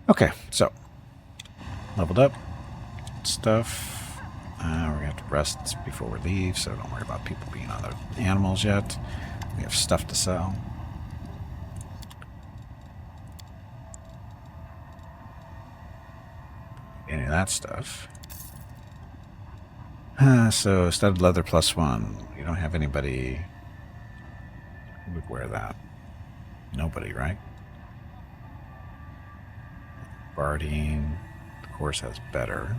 Okay, so leveled up stuff. We're gonna have to rest before we leave, so don't worry about people being on the animals yet. We have stuff to sell. Any of that stuff. So studded leather +1. You don't have anybody who would wear that. Nobody, right? Bardine. The horse has better.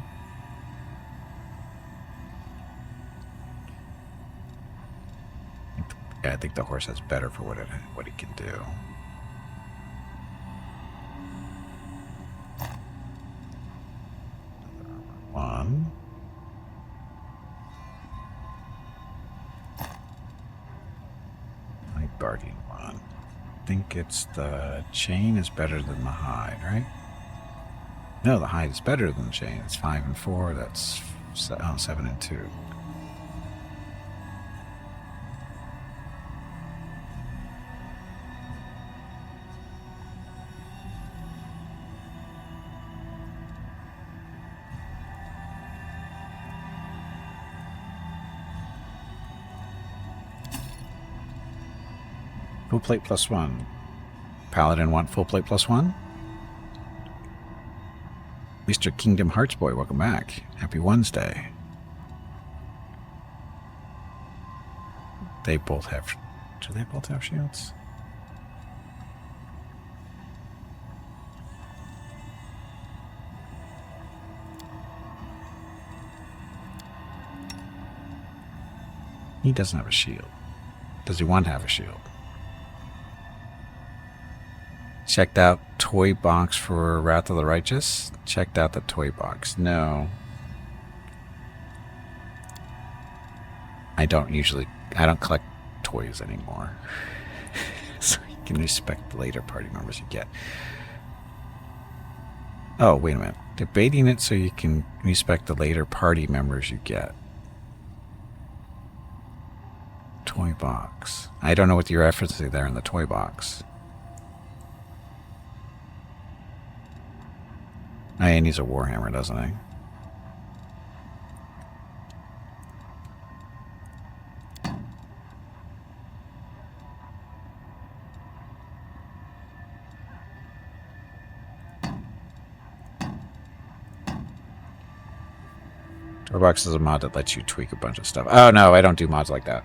Yeah, I think the horse has better for what he can do. One. Light Bardine 1. I think it's the chain is better than the hide, right? No, the hide is better than the chain. It's 5 and 4. That's 7 and 2. Full plate +1. Paladin want full plate +1? Mr. Kingdom Hearts Boy, welcome back. Happy Wednesday. They both have... Do they both have shields? He doesn't have a shield. Does he want to have a shield? Checked out toy box for Wrath of the Righteous. Checked out the toy box. No. I don't collect toys anymore. So you can respect the later party members you get. Oh, wait a minute. Debating it so you can respect the later party members you get. Toy box. I don't know what you're referencing there in the toy box. Oh, he needs a Warhammer, doesn't he? Toybox is a mod that lets you tweak a bunch of stuff. Oh, no, I don't do mods like that.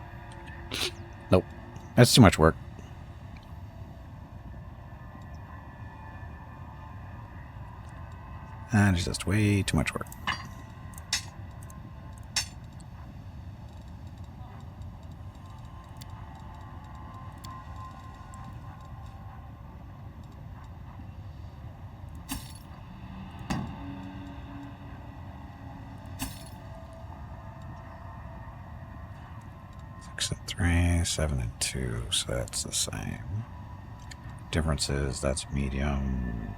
Nope. That's too much work. And it's just way too much work. Six and 3, 7 and 2, so that's the same. Difference is that's medium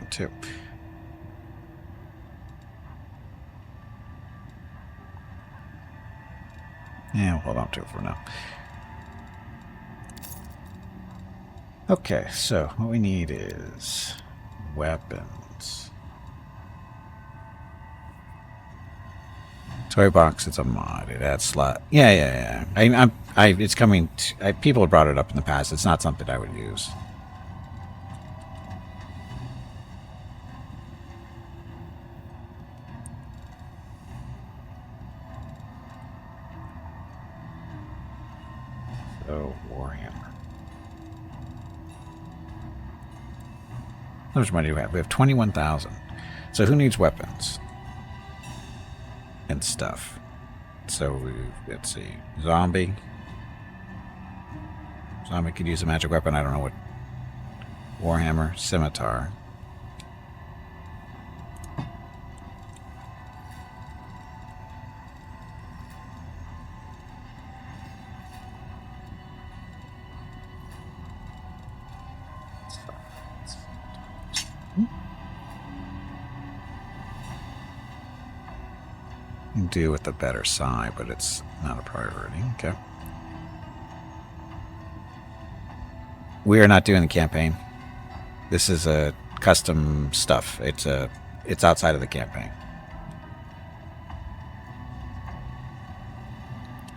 too. Yeah, we'll hold on to it for now. Okay, so what we need is weapons. Toy box, it's a mod. It adds slot. Yeah. It's coming. People have brought it up in the past. It's not something I would use. So Warhammer. How much money do we have? We have 21,000. So who needs weapons? And stuff. So let's see. Zombie. Zombie could use a magic weapon. I don't know what. Warhammer. Scimitar. Do with the better side, but it's not a priority. Okay. We are not doing the campaign. This is a custom stuff. It's outside of the campaign.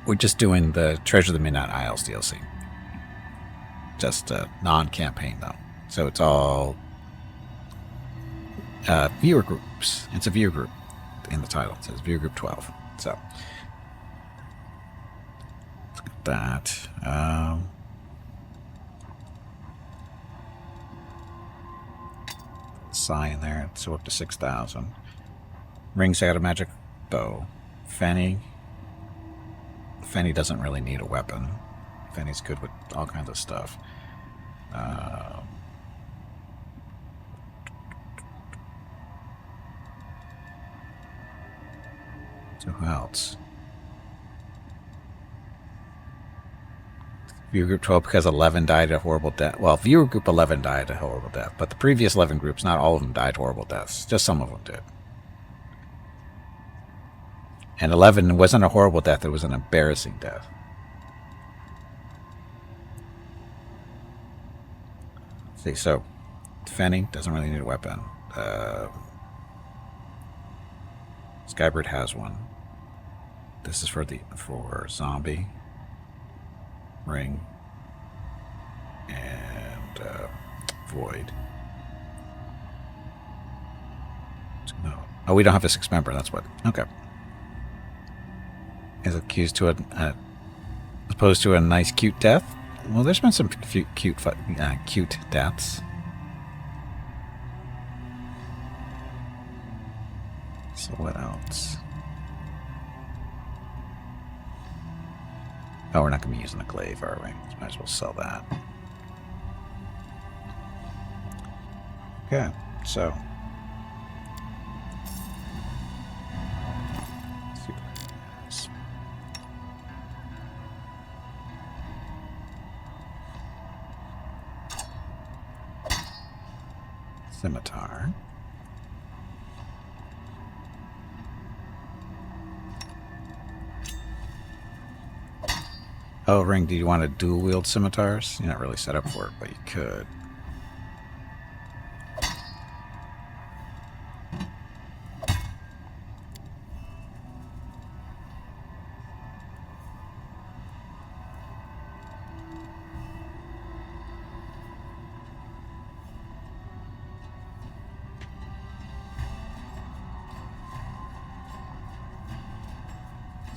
We're just doing the Treasure of the Midnight Isles DLC. Just non-campaign though. So it's all viewer groups. It's a viewer group in the title. It says Viewer Group 12. So let's get that. Sigh in there, so up to 6,000. Rings out a magic bow. Fanny doesn't really need a weapon. Fanny's good with all kinds of stuff. So who else? Viewer Group 12 because 11 died a horrible death. Well, Viewer Group 11 died a horrible death, but the previous 11 groups, not all of them died horrible deaths. Just some of them did. And 11 wasn't a horrible death, it was an embarrassing death. Let's see, so Fenny doesn't really need a weapon. Skybird has one. This is for zombie. Ring and void. No. Oh, we don't have a 6 member. That's what. Okay. Is accused to as opposed to a nice cute death. Well, there's been some cute deaths. So what else? Oh, we're not going to be using the glaive, are we? Might as well sell that. Okay, so. Let's see what it is. Scimitar. Oh, Ring, do you want to dual wield scimitars? You're not really set up for it, but you could.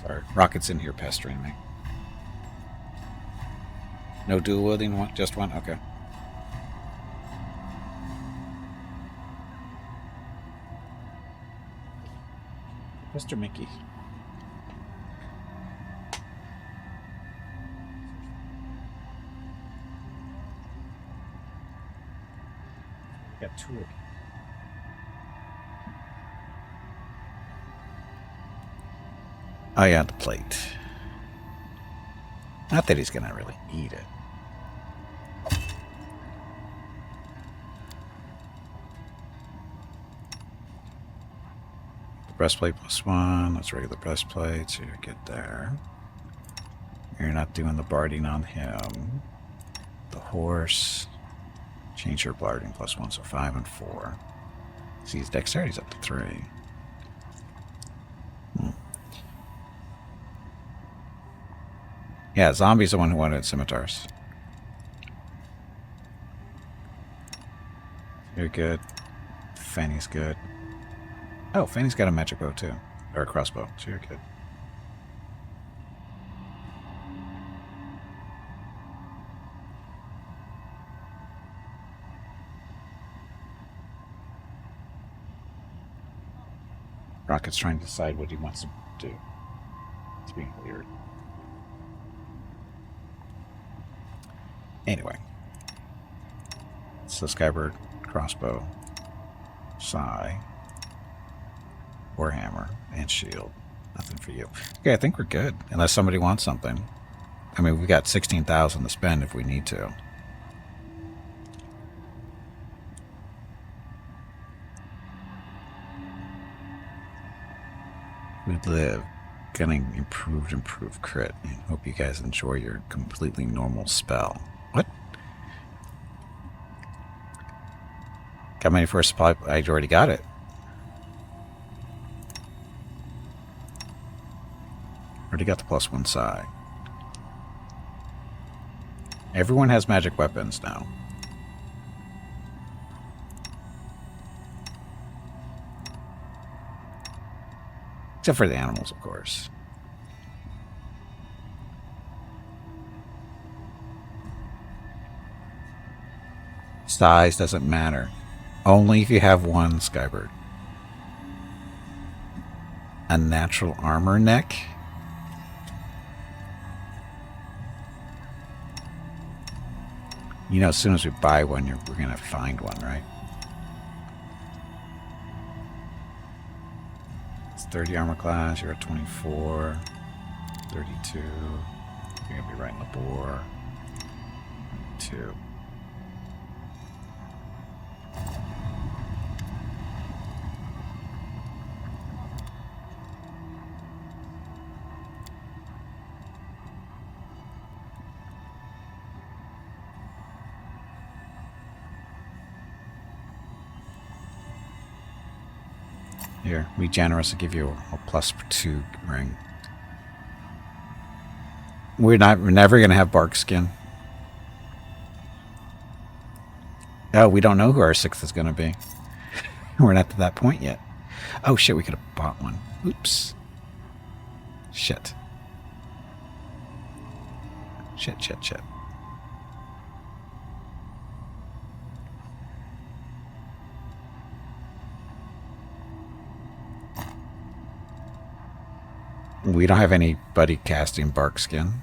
Sorry, Rocket's in here pestering me. No dual wielding, just one? Okay. Mr. Mickey. Got 2 of you. Oh yeah, the plate. Not that he's gonna really eat it. Breastplate +1. That's regular breastplate, so you're good there. You're not doing the barding on him. The horse. Change your barding +1, so 5 and 4. See, his dexterity's up to 3. Yeah, Zombie's the one who wanted scimitars. You're good. Fanny's good. Oh, Fanny's got a magic bow too. Or a crossbow, so you're good. Rocket's trying to decide what he wants to do. It's being weird. Anyway. So Skybird, crossbow, Sai, Warhammer, and shield. Nothing for you. Okay, I think we're good. Unless somebody wants something. I mean, we got 16,000 to spend if we need to. We live. Getting improved crit. And hope you guys enjoy your completely normal spell. What? Got many for supply? I already got it. Already got the +1 side. Everyone has magic weapons now. Except for the animals, of course. Size doesn't matter. Only if you have one, Skybird. A natural armor neck? You know, as soon as we buy one, we're going to find one, right? It's 30 armor class. You're at 24. 32. You're going to be right in the bore. 2. Here, be generous to give you a +2 ring. We're never gonna have bark skin. Oh, we don't know who our 6th is gonna be. We're not to that point yet. Oh shit, we could have bought one. Oops. Shit. Shit. We don't have anybody casting bark skin.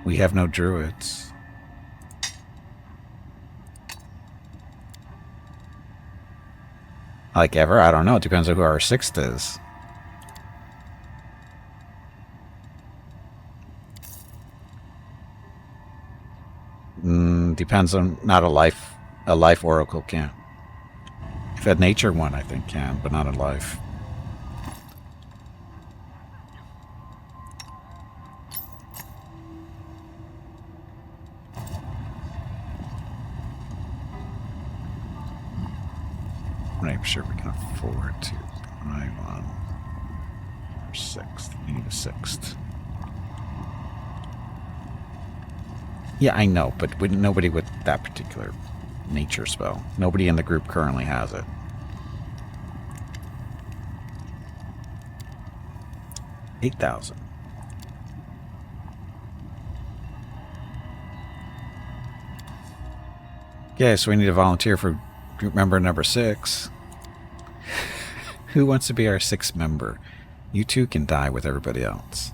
We have no druids. Like ever? I don't know. It depends on who our 6th is. Depends on not a life oracle can. If a nature one, I think can, but not a life. I'm not sure we can afford to buy one. Or 6th. We need a 6th. Yeah, I know, but nobody with that particular nature spell. Nobody in the group currently has it. $8,000. Okay, so we need a volunteer for group member number 6. Who wants to be our 6th member? You two can die with everybody else.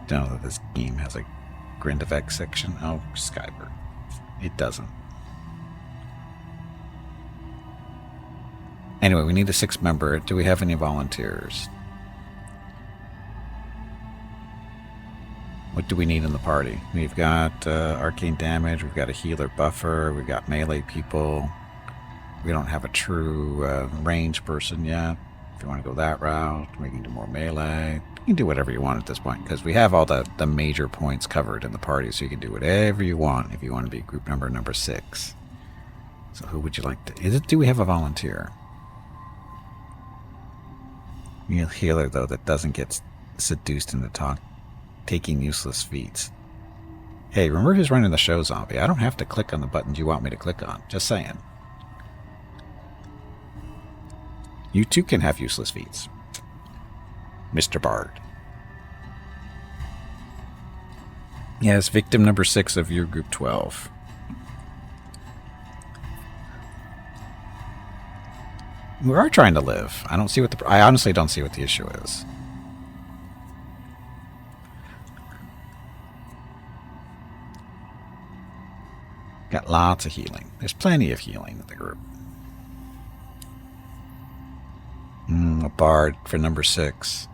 Don't know that this game has a Grind of X section. Oh, Skybird. It doesn't. Anyway, we need a 6th member. Do we have any volunteers? What do we need in the party? We've got arcane damage. We've got a healer buffer. We've got melee people. We don't have a true range person yet. If you want to go that route, we can do more melee. You can do whatever you want at this point, because we have all the major points covered in the party, so you can do whatever you want if you want to be group member number 6. So who would you like to... Do we have a volunteer? A healer, though, that doesn't get seduced into taking useless feats. Hey, remember who's running the show, Zombie? I don't have to click on the buttons you want me to click on. Just saying. You too can have useless feats. Mr. Bard. Yes, victim number 6 of your group 12. We are trying to live. I don't see what I honestly don't see what the issue is. Got lots of healing. There's plenty of healing in the group. A bard for number 6.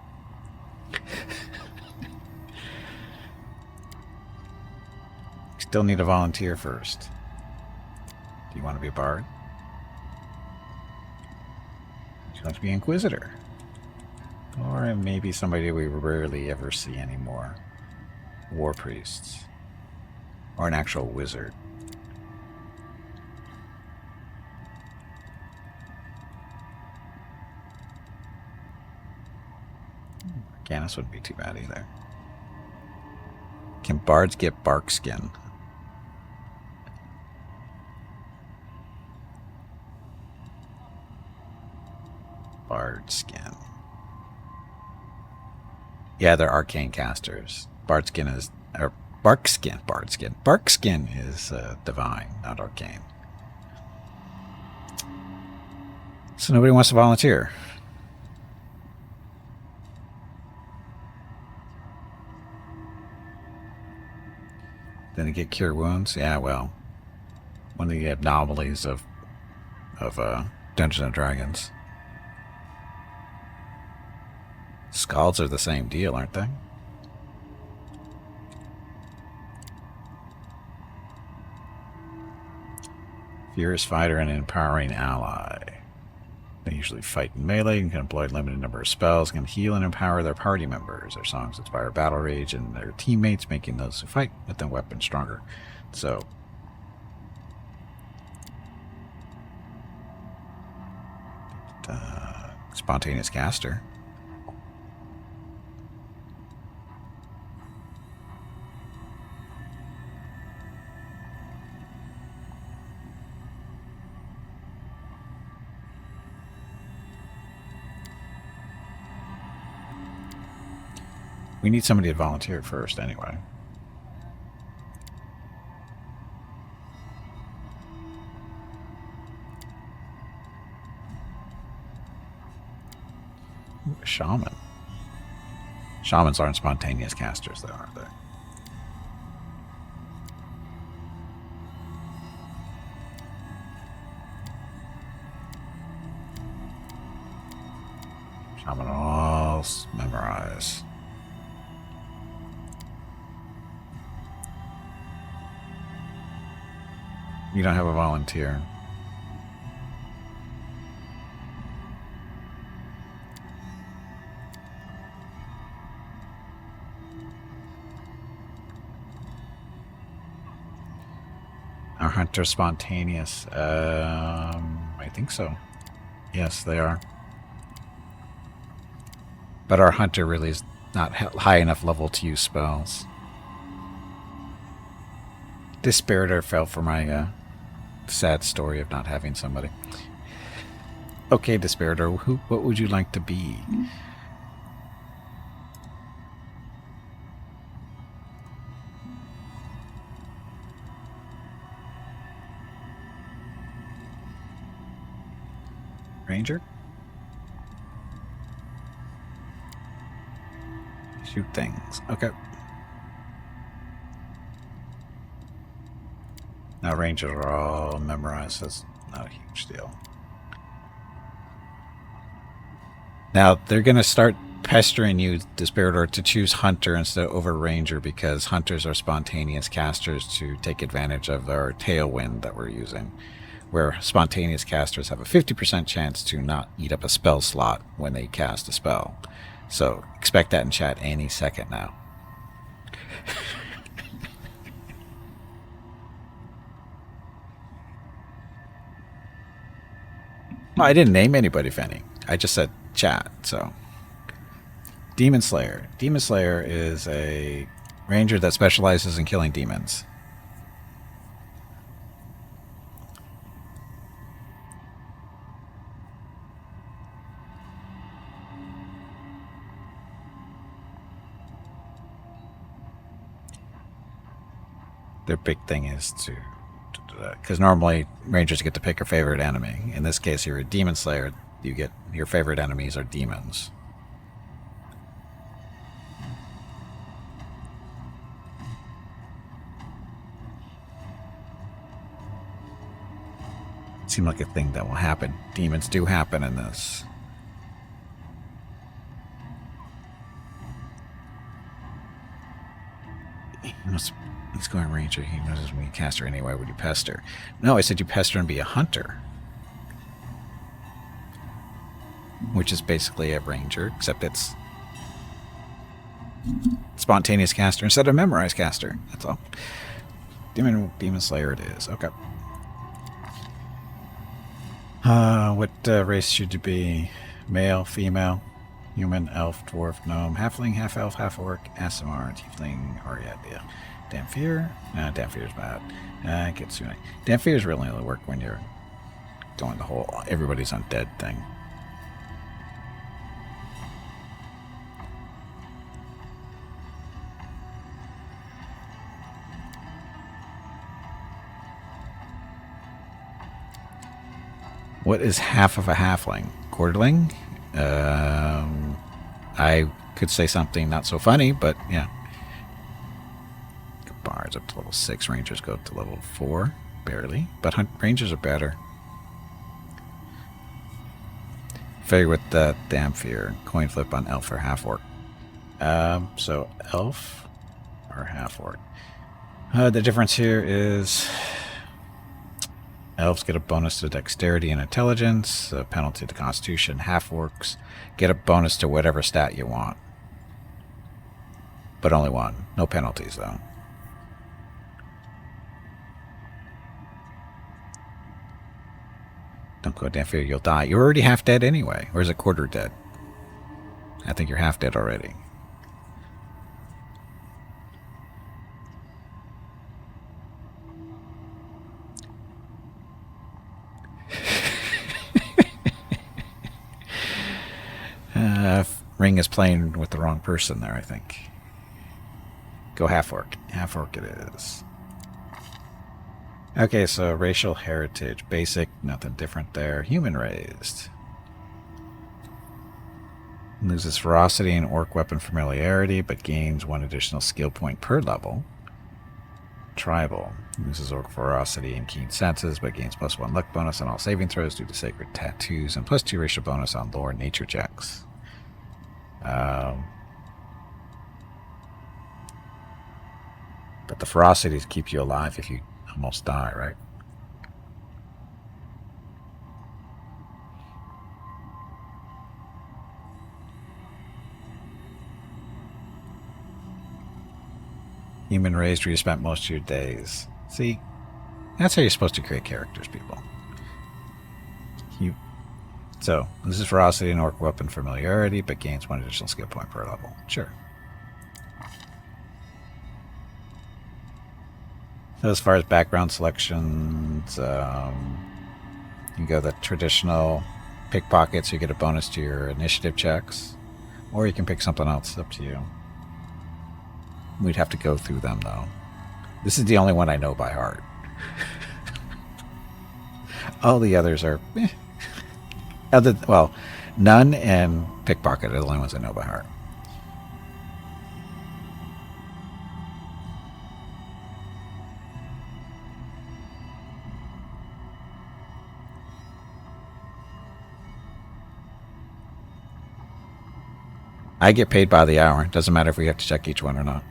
Still need a volunteer first. Do you want to be a bard? She wants to be Inquisitor. Or maybe somebody we rarely ever see anymore. War priests. Or an actual wizard. Arcanus wouldn't be too bad either. Can bards get bark skin? Bard skin. Yeah, they're arcane casters. Bard skin is... Or bark skin. Bard skin. Bark skin is divine, not arcane. So nobody wants to volunteer. Then they get cure wounds. Yeah, well, one of the anomalies of Dungeons and Dragons. Scalds are the same deal, aren't they? Furious fighter and an empowering ally. They usually fight in melee and can employ a limited number of spells, can heal and empower their party members. Their songs inspire battle rage and their teammates, making those who fight with their weapons stronger. So, spontaneous caster. We need somebody to volunteer first, anyway. Ooh, a shaman. Shamans aren't spontaneous casters, though, aren't they? Shaman all memorize. You don't have a volunteer. Our hunter spontaneous. I think so. Yes, they are. But our hunter really is not high enough level to use spells. Dispiritor fell for my sad story of not having somebody. Okay, Dispiritor, what would you like to be? Ranger? Shoot things. Okay. Now, Rangers are all memorized. That's not a huge deal. Now, they're going to start pestering you, Dispiritor, to choose Hunter instead of over Ranger because Hunters are spontaneous casters to take advantage of our tailwind that we're using, where spontaneous casters have a 50% chance to not eat up a spell slot when they cast a spell. So, expect that in chat any second now. Well, I didn't name anybody, Fenny. I just said chat, so. Demon Slayer. Demon Slayer is a ranger that specializes in killing demons. Their big thing is to because normally rangers get to pick your favorite enemy. In this case, you're a demon slayer. You get your favorite enemies are demons. It seems like a thing that will happen. Demons do happen in this. He's going ranger. He knows when you caster anyway. Would you pester? No, I said you pester and be a hunter. which is basically a ranger, except it's spontaneous caster instead of memorized caster. That's all. Demon Slayer it is. Okay. What race should you be? Male, female, human, elf, dwarf, gnome, halfling, half elf, half orc, ASMR, tiefling, Ariadne. Damphir? Nah, Damphir's bad. Kitsune. Damphir's really only work when you're going the whole everybody's undead thing. What is half of a halfling? Quarterling? I could say something not so funny, but yeah. Bards up to level 6. Rangers go up to level 4. Barely. But rangers are better. Figure with the Damphir. Coin flip on elf or half orc. So elf or half orc. The difference here is elves get a bonus to dexterity and intelligence, a penalty to constitution. Half orcs get a bonus to whatever stat you want. But only one. No penalties, though. Don't go Damphir, you'll die. You're already half dead anyway. Or is it quarter dead? I think you're half dead already. Ring is playing with the wrong person there, I think. Go half orc. Half orc it is. Okay, so racial heritage. Basic, nothing different there. Human raised. Loses ferocity and orc weapon familiarity, but gains 1 additional skill point per level. Tribal. Loses orc ferocity and keen senses, but gains +1 luck bonus on all saving throws due to sacred tattoos, and +2 racial bonus on lore and nature checks. But the ferocity keeps you alive if you almost die, right? Human raised where you spent most of your days. See, that's how you're supposed to create characters, people. So, this is ferocity and orc weapon familiarity, but gains 1 additional skill point per level. Sure. So as far as background selections, you go the traditional pickpocket, so you get a bonus to your initiative checks. Or you can pick something else, up to you. We'd have to go through them, though. This is the only one I know by heart. All the others are... well, none and pickpocket are the only ones I know by heart. I get paid by the hour. Doesn't matter if we have to check each one or not.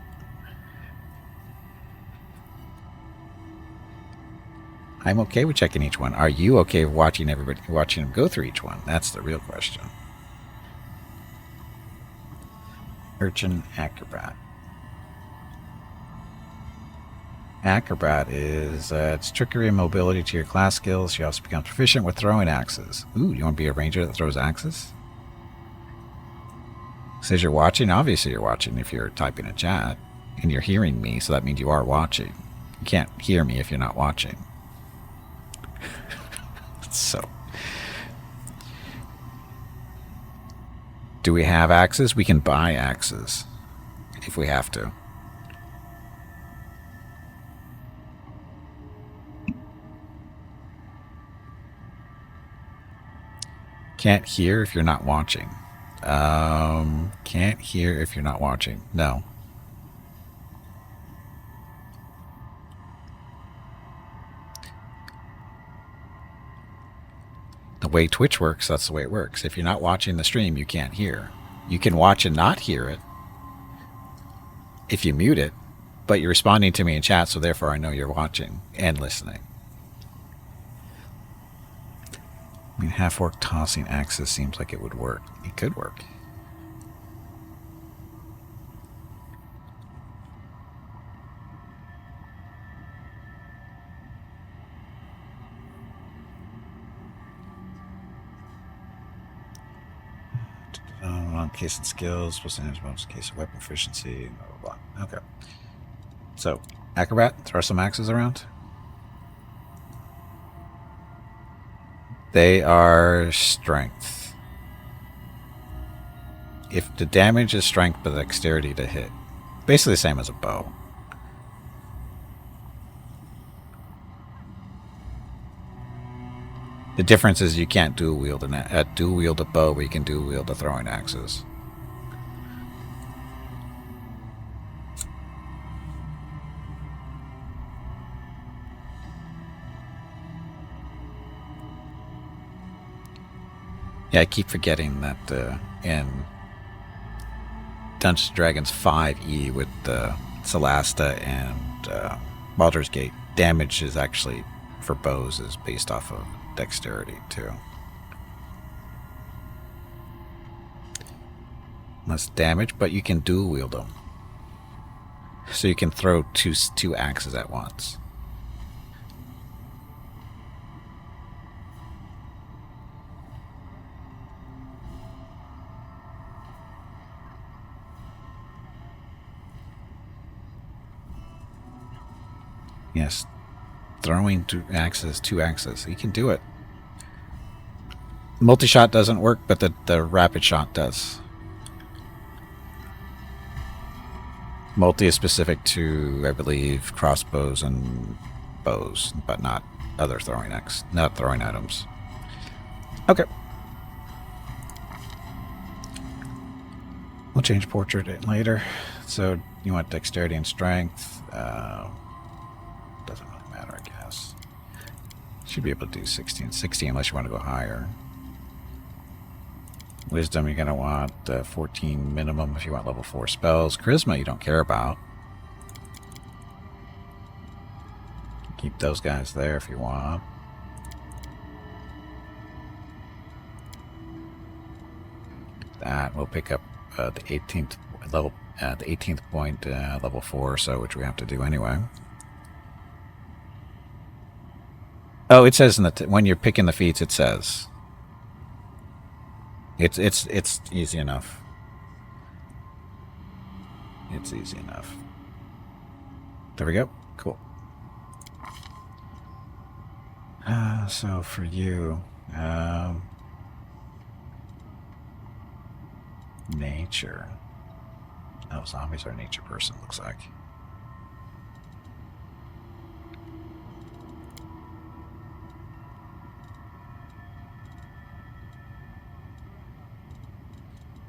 I'm okay with checking each one. Are you okay with watching them go through each one? That's the real question. Urchin Acrobat. Acrobat is it's trickery and mobility to your class skills. She also becomes proficient with throwing axes. Ooh, you want to be a ranger that throws axes? Says you're watching. Obviously you're watching if you're typing a chat. And you're hearing me, so that means you are watching. You can't hear me if you're not watching. So, do we have axes? We can buy axes if we have to. Can't hear if you're not watching. Can't hear if you're not watching. No. The way Twitch works, that's the way it works. If you're not watching the stream, you can't hear. You can watch and not hear it if you mute it, but you're responding to me in chat, so therefore I know you're watching and listening. I mean, half-orc tossing axes seems like it would work. It could work. Case of skills, percentage bonus case of weapon efficiency, blah, blah, blah. Okay. So, acrobat, throw some axes around. They are strength. If the damage is strength but dexterity to hit. Basically the same as a bow. The difference is you can't dual wield a bow, but you can dual wield the throwing axes. Yeah, I keep forgetting that in Dungeons & Dragons 5e with Celasta and Baldur's Gate, damage is actually, for bows, is based off of dexterity, too. Less damage, but you can dual wield them. So you can throw two axes at once. Yes, throwing two axes. You can do it. Multi-shot doesn't work, but the rapid shot does. Multi is specific to, I believe, crossbows and bows, but not other throwing items. Okay. We'll change portrait later. So you want dexterity and strength. Doesn't really matter, I guess. Should be able to do 16 unless you want to go higher. Wisdom, you're going to want 14 minimum if you want level 4 spells. Charisma, you don't care about. Keep those guys there if you want. That we'll pick up the 18th level, the 18th point, level 4, so which we have to do anyway. Oh, it says in the when you're picking the feats, it says. It's easy enough. It's easy enough. There we go. Cool. So for you, nature. Oh, zombies are a nature person, looks like.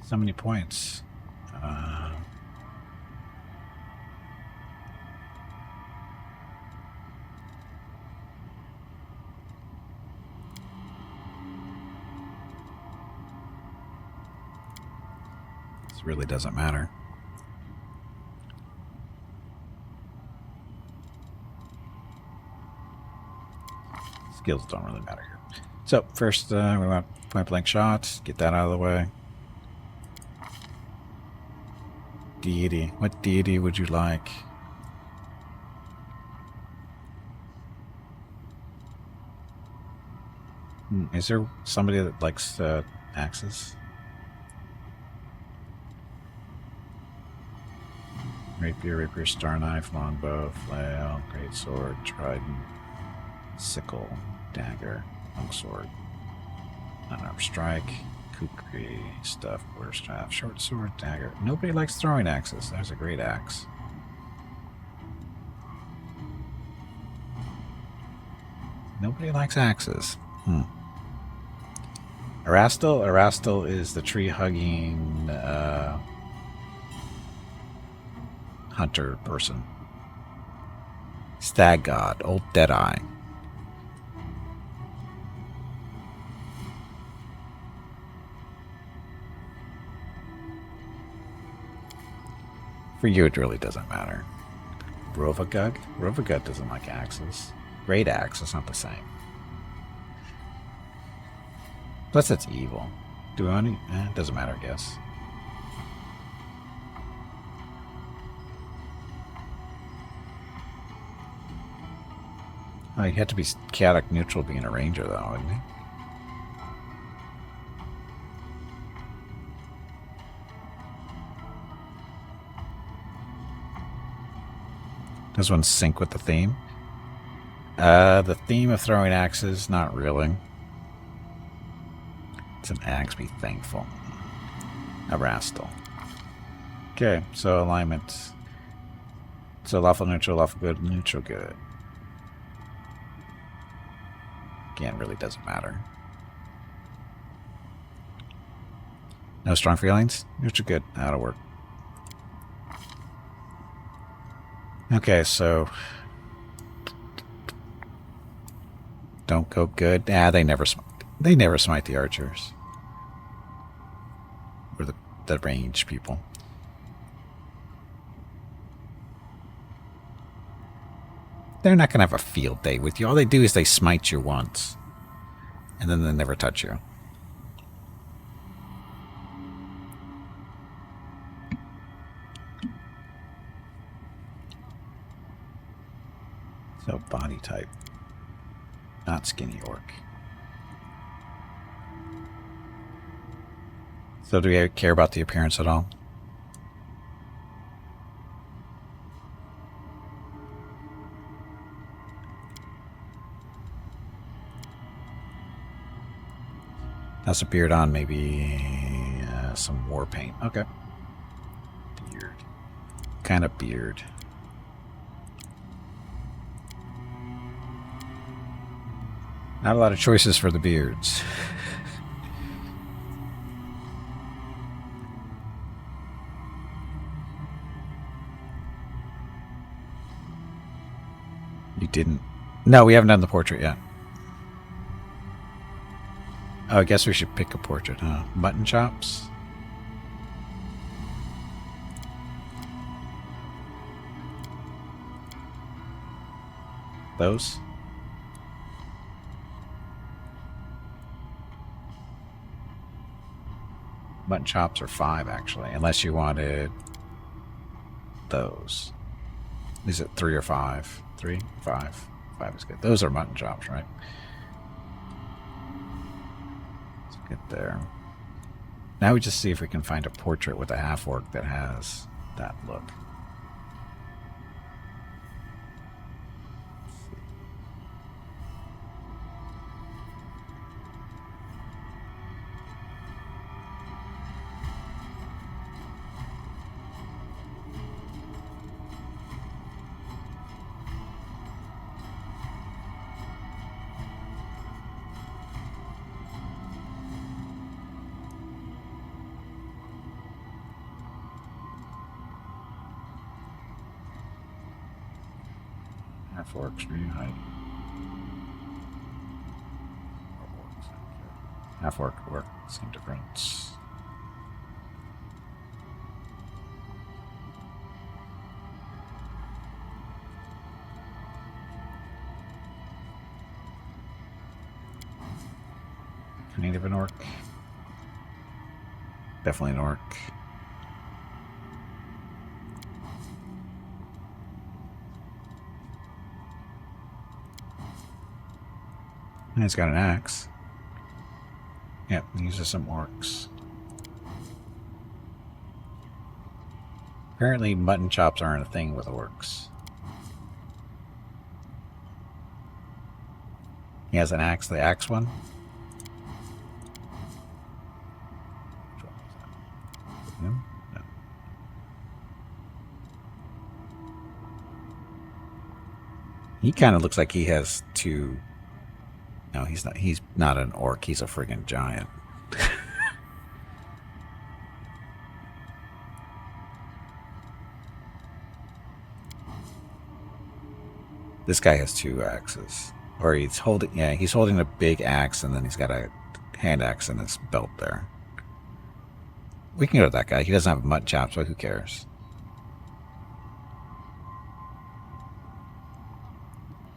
So many points. This really doesn't matter. Skills don't really matter here. So first, we want point blank shots. Get that out of the way. Deity. What deity would you like? Is there somebody that likes axes? Rapier, star knife, longbow, flail, great sword, trident, sickle, dagger, longsword, unarmed strike, kukri, stuff, quarterstaff, short sword, dagger. Nobody likes throwing axes. There's a great axe. Nobody likes axes. Erastil is the tree-hugging hunter person. Stag god, old Deadeye. For you, it really doesn't matter. Rovagug? Rovagug doesn't like axes. Great axe is not the same. Plus, it's evil. Do we want to? It doesn't matter, I guess. Oh, you have to be chaotic neutral being a ranger, though, wouldn't you? Does one sync with the theme? The theme of throwing axes, not really. It's an axe, be thankful. A rastal. Okay, so alignment. So lawful neutral, lawful good, neutral good. Again, really doesn't matter. No strong feelings? Neutral good. That'll work. Okay, so don't go good. They never smite the archers. Or the range people. They're not going to have a field day with you. All they do is they smite you once. And then they never touch you. So, body type. Not skinny orc. So do we care about the appearance at all? That's a beard on, maybe some war paint. Okay. Beard. Kind of beard. Not a lot of choices for the beards. You didn't? No, we haven't done the portrait yet. Oh, I guess we should pick a portrait, huh? Mutton chops? Those? Mutton chops are 5, actually. Unless you wanted those. Is it 3 or 5? 3? 5. 5 is good. Those are mutton chops, right? Let's get there. Now we just see if we can find a portrait with a half-orc that has that look. Half-orc, extreme height. Half-orc, orc, same difference. Kind of an orc. Definitely an orc. And he's got an axe. Yep, these are some orcs. Apparently mutton chops aren't a thing with orcs. He has an axe, the axe one. Him? No. He kind of looks like he has two. No, he's not. He's not an orc. He's a friggin' giant. This guy has 2 axes. Or he's holding, yeah, he's holding a big axe and then he's got a hand axe in his belt there. We can go to that guy. He doesn't have mutton chops, but who cares?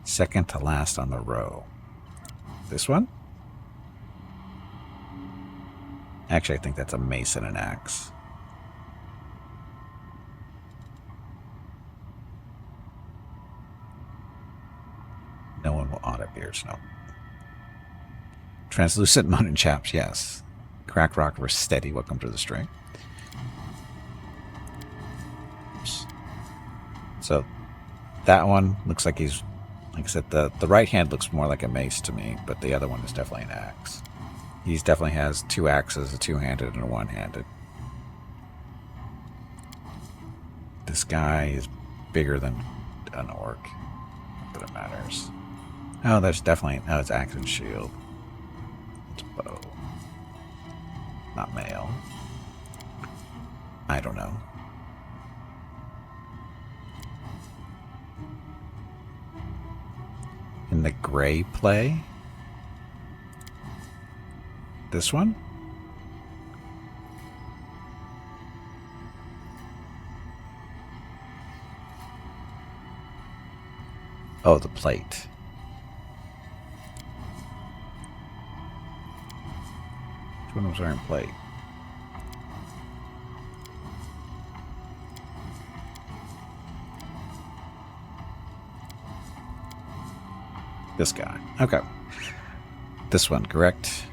Second to last on the row. This one? Actually, I think that's a mace and an axe. No one will audit beers, no. Translucent Mud and Chaps, yes. Crack Rock versus Steady, welcome to the stream. Oops. So, that one looks like he's, like I said, the right hand looks more like a mace to me, but the other one is definitely an axe. He definitely has two axes, a two-handed and a one-handed. This guy is bigger than an orc, but it matters. Oh, there's definitely, oh, it's axe and shield. It's bow. Not male. I don't know. In the gray play? This one? Oh, the plate. Which one was wearing plate? This guy. Okay. This one, correct?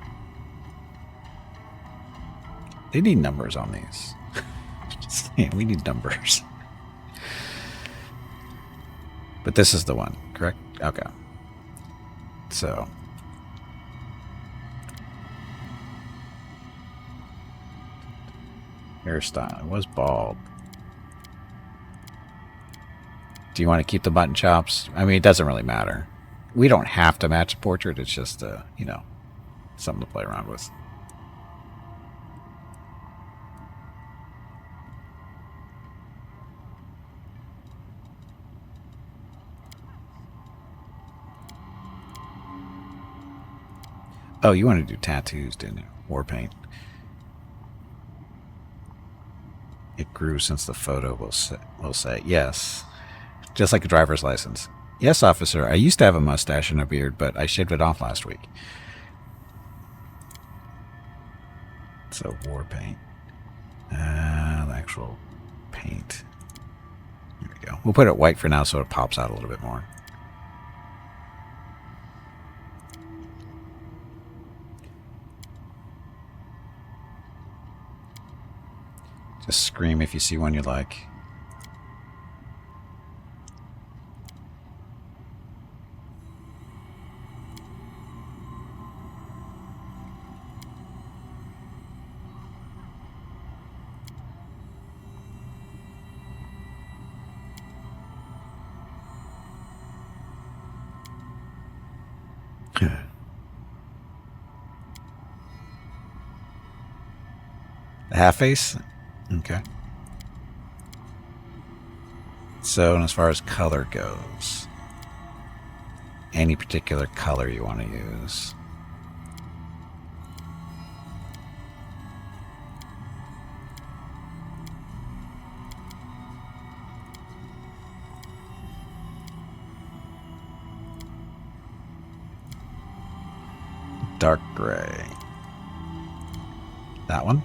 They need numbers on these. Just saying, we need numbers. But this is the one, correct? Okay. So. Hairstyle. It was bald. Do you want to keep the mutton chops? I mean, it doesn't really matter. We don't have to match a portrait. It's just, you know, something to play around with. Oh, you want to do tattoos, didn't you? War paint. It grew since the photo, will say. Yes. Just like a driver's license. Yes, officer. I used to have a mustache and a beard, but I shaved it off last week. So, war paint. The actual paint. Here we go. We'll put it white for now so it pops out a little bit more. Just scream if you see one you like. The half face? Okay. So, and as far as color goes, any particular color you want to use? Dark gray. That one?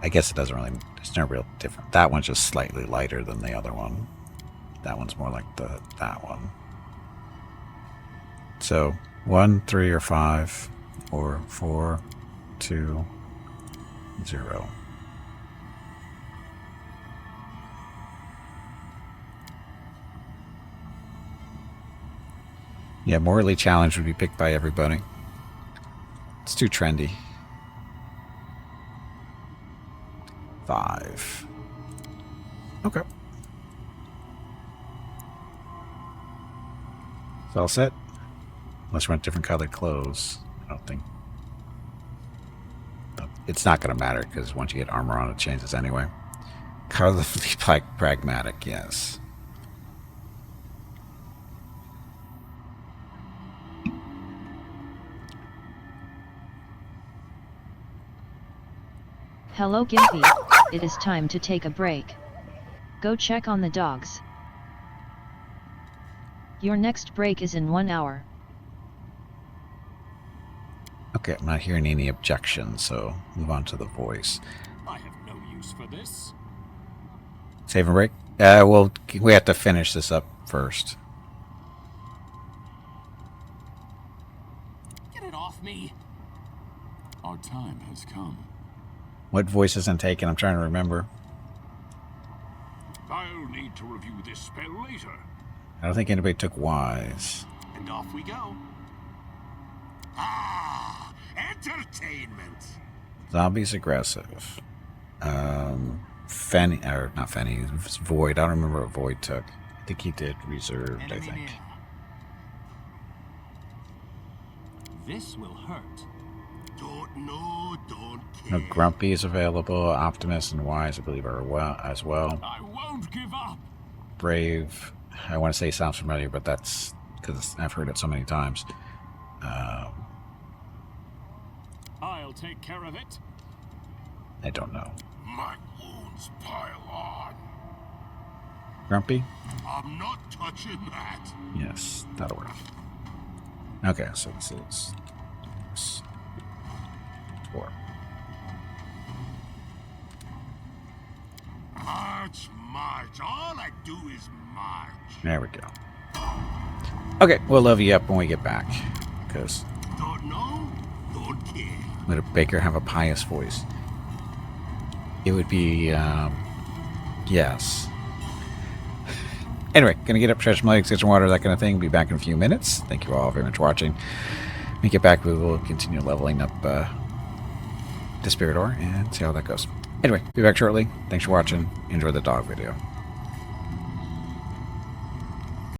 I guess it doesn't really, there's no real difference. That one's just slightly lighter than the other one. That one's more like that one. So 1, 3, or 5, or 4, 2, 0. Yeah, morally challenged would be picked by everybody. It's too trendy. 5. Okay. It's all set. Unless you want different colored clothes. I don't think. It's not going to matter because once you get armor on, it changes anyway. Colorfully pragmatic, yes. Hello Gimpy, it is time to take a break. Go check on the dogs. Your next break is in 1 hour. Okay, I'm not hearing any objections, so move on to the voice. I have no use for this. Save and break? Well, we have to finish this up first. Get it off me. Our time has come. What voice isn't taken? I'm trying to remember. I'll need to review this spell later. I don't think anybody took wise. And off we go. Ah, entertainment. Zombies aggressive. Fanny, or not Fanny, it's Void. I don't remember what Void took. I think he did reserved, I Enemy think. near. This will hurt. Don't know, don't care. No, Grumpy is available. Optimus and Wise, I believe, are as well. I won't give up. Brave, I want to say sounds familiar, but that's because I've heard it so many times. I'll take care of it. I don't know. My wounds pile on. Grumpy? I'm not touching that. Yes, that'll work. Okay, so this is 4. March, march. All I do is march. There we go. Okay, we'll love you up when we get back. Because Don't know, don't care. would a baker have a pious voice? It would be, yes. Anyway, gonna get up, stretch my legs, get some water, that kind of thing. Be back in a few minutes. Thank you all very much for watching. When we get back, we will continue leveling up Dispirador and see how that goes. Anyway, be back shortly. Thanks for watching. Enjoy the dog video.